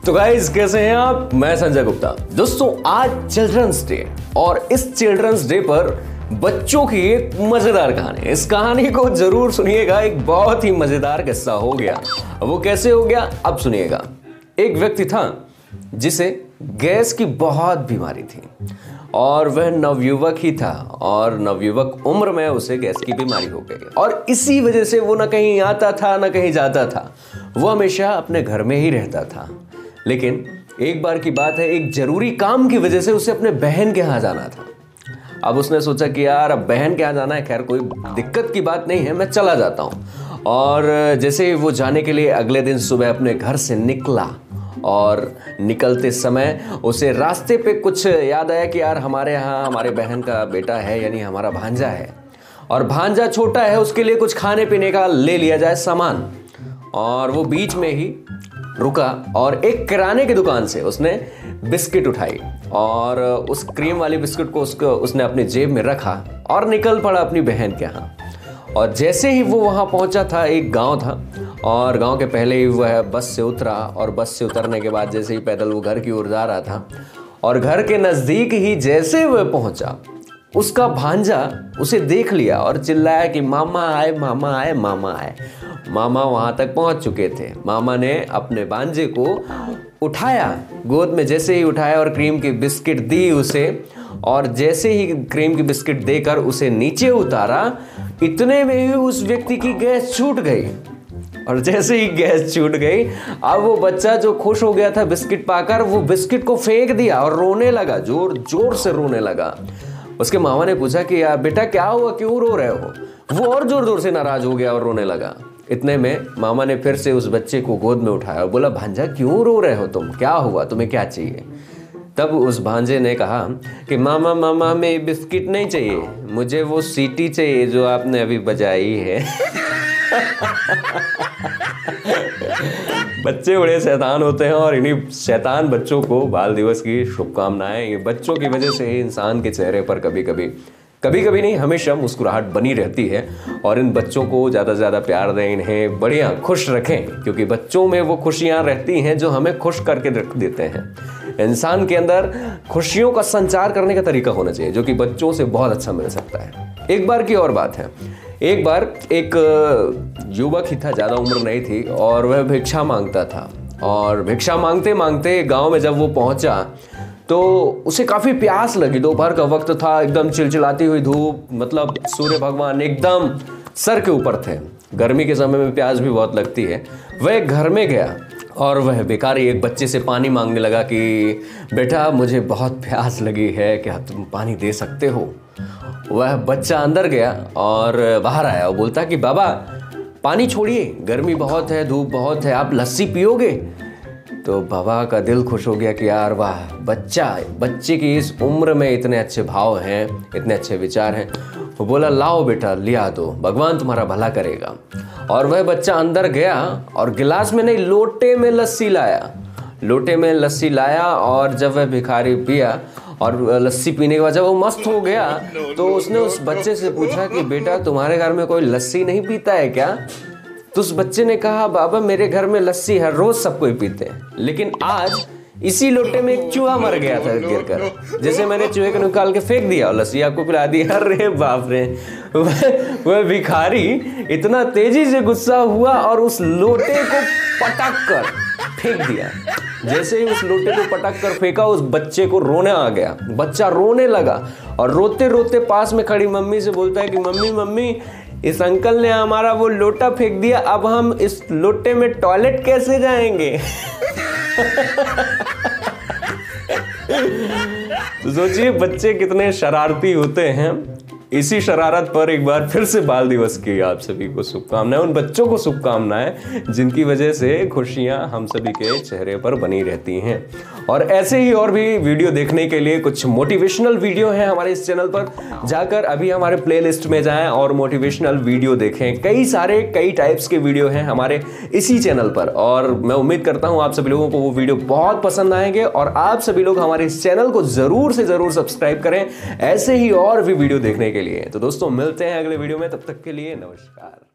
तो गाइस कैसे हैं आप। मैं संजय गुप्ता। दोस्तों आज चिल्ड्रंस डे और इस चिल्ड्रंस डे पर बच्चों की एक मजेदार कहानी। इस कहानी को जरूर सुनिएगा। एक बहुत ही मजेदार किस्सा हो गया। वो कैसे हो गया अब सुनिएगा। एक व्यक्ति था जिसे गैस की बहुत बीमारी थी और वह नवयुवक ही था और नवयुवक उम्र में उसे गैस की बीमारी हो गई और इसी वजह से वो ना कहीं आता था ना कहीं जाता था। वो हमेशा अपने घर में ही रहता था। लेकिन एक बार की बात है, एक जरूरी काम की वजह से उसे अपने बहन के यहाँ जाना था। अब उसने सोचा कि यार अब बहन के यहाँ जाना है, खैर कोई दिक्कत की बात नहीं है, मैं चला जाता हूँ। और जैसे ही वो जाने के लिए अगले दिन सुबह अपने घर से निकला और निकलते समय उसे रास्ते पे कुछ याद आया कि यार हमारे यहाँ हमारे बहन का बेटा है, यानी हमारा भांजा है और भांजा छोटा है, उसके लिए कुछ खाने पीने का ले लिया जाए सामान। और वो बीच में ही रुका और एक किराने की दुकान से उसने बिस्किट उठाई और उस क्रीम वाली बिस्किट को उसने अपनी जेब में रखा और निकल पड़ा अपनी बहन के यहाँ। और जैसे ही वो वहाँ पहुँचा था, एक गांव था और गांव के पहले ही वह बस से उतरा और बस से उतरने के बाद जैसे ही पैदल वो घर की ओर जा रहा था और घर के नज़दीक ही जैसे वह पहुँचा, उसका भांजा उसे देख लिया और चिल्लाया कि मामा आए, मामा आए, मामा आए। मामा वहाँ तक पहुँच चुके थे। मामा ने अपने भांजे को उठाया, गोद में जैसे ही उठाया और क्रीम की बिस्किट दी उसे, और जैसे ही क्रीम की बिस्किट देकर उसे नीचे उतारा, इतने में ही उस व्यक्ति की गैस छूट गई। और जैसे ही गैस छूट गई, अब वो बच्चा जो खुश हो गया था बिस्किट पाकर, वो बिस्किट को फेंक दिया और रोने लगा, जोर जोर से रोने लगा। उसके मामा ने पूछा कि यार बेटा क्या हुआ, क्यों रो रहे हो। वो और जोर जोर से नाराज हो गया और रोने लगा। इतने में मामा ने फिर से उस बच्चे को गोद में उठाया और बोला, भांजा क्यों रो रहे हो तुम, क्या हुआ, तुम्हें क्या चाहिए। तब उस भांजे ने कहा कि मामा मामा हमें बिस्किट नहीं चाहिए, मुझे वो सीटी चाहिए जो आपने अभी बजाई है। बच्चे बड़े शैतान होते हैं और इन्हीं शैतान बच्चों को बाल दिवस की शुभकामनाएं। ये बच्चों की वजह से ही इंसान के चेहरे पर कभी कभी नहीं, हमेशा मुस्कुराहट बनी रहती है। और इन बच्चों को ज़्यादा से ज़्यादा प्यार दें, इन्हें बढ़िया खुश रखें, क्योंकि बच्चों में वो खुशियाँ रहती हैं जो हमें खुश करके रख देते हैं। इंसान के अंदर खुशियों का संचार करने का तरीका होना चाहिए, जो कि बच्चों से बहुत अच्छा मिल सकता है। एक बार की और बात है, एक बार एक युवक ही था, ज़्यादा उम्र नहीं थी, और वह भिक्षा मांगता था। और भिक्षा मांगते मांगते गाँव में जब वो पहुँचा तो उसे काफ़ी प्यास लगी। दोपहर का वक्त था, एकदम चिलचिलाती हुई धूप, मतलब सूर्य भगवान एकदम सर के ऊपर थे। गर्मी के समय में प्यास भी बहुत लगती है। वह एक घर में गया और वह भिखारी एक बच्चे से पानी मांगने लगा कि बेटा मुझे बहुत प्यास लगी है, क्या तुम पानी दे सकते हो। वह बच्चा अंदर गया और बाहर आया और बोलता कि बाबा पानी छोड़िए, गर्मी बहुत है, धूप बहुत है, आप लस्सी पियोगे। तो बाबा का दिल खुश हो गया कि यार वाह, बच्चे की इस उम्र में इतने अच्छे भाव हैं, इतने अच्छे विचार हैं। वो बोला लाओ बेटा लिया दो, भगवान तुम्हारा भला करेगा। और वह बच्चा अंदर गया और गिलास में नहीं, लोटे में लस्सी लाया। और जब वह भिखारी पिया और लस्सी पीने के बाद जब वो मस्त हो गया तो उसने उस बच्चे से पूछा कि बेटा तुम्हारे घर में कोई लस्सी नहीं पीता है क्या। तो उस बच्चे ने कहा बाबा मेरे घर में लस्सी हर रोज सब कोई पीते हैं, लेकिन आज इसी लोटे में एक चूहा मर गया था गिरकर, जैसे मैंने चूहे को निकाल के फेंक दिया और लस्सी आपको पिला दी। अरे बाप रे। वह भिखारी इतना तेजी से गुस्सा हुआ और उस लोटे को पटक कर फेंक दिया। जैसे ही उस लोटे को पटक कर फेंका, उस बच्चे को रोने आ गया। बच्चा रोने लगा और रोते रोते पास में खड़ी मम्मी से बोलता है कि मम्मी इस अंकल ने हमारा वो लोटा फेंक दिया, अब हम इस लोटे में टॉयलेट कैसे जाएंगे। तो सोचिए बच्चे कितने शरारती होते हैं। इसी शरारत पर एक बार फिर से बाल दिवस की आप सभी को शुभकामनाएं, उन बच्चों को शुभकामनाएं जिनकी वजह से खुशियां हम सभी के चेहरे पर बनी रहती हैं। और ऐसे ही और भी वीडियो देखने के लिए कुछ मोटिवेशनल वीडियो हैं हमारे इस चैनल पर, जाकर अभी हमारे प्लेलिस्ट में जाएं और मोटिवेशनल वीडियो देखें। कई टाइप्स के वीडियो हैं हमारे इसी चैनल पर और मैं उम्मीद करता हूं आप सभी लोगों को वो वीडियो बहुत पसंद आएंगे और आप सभी लोग हमारे इस चैनल को जरूर से जरूर सब्सक्राइब करें ऐसे ही और भी वीडियो देखने के लिए। तो दोस्तों मिलते हैं अगले वीडियो में, तब तक के लिए नमस्कार।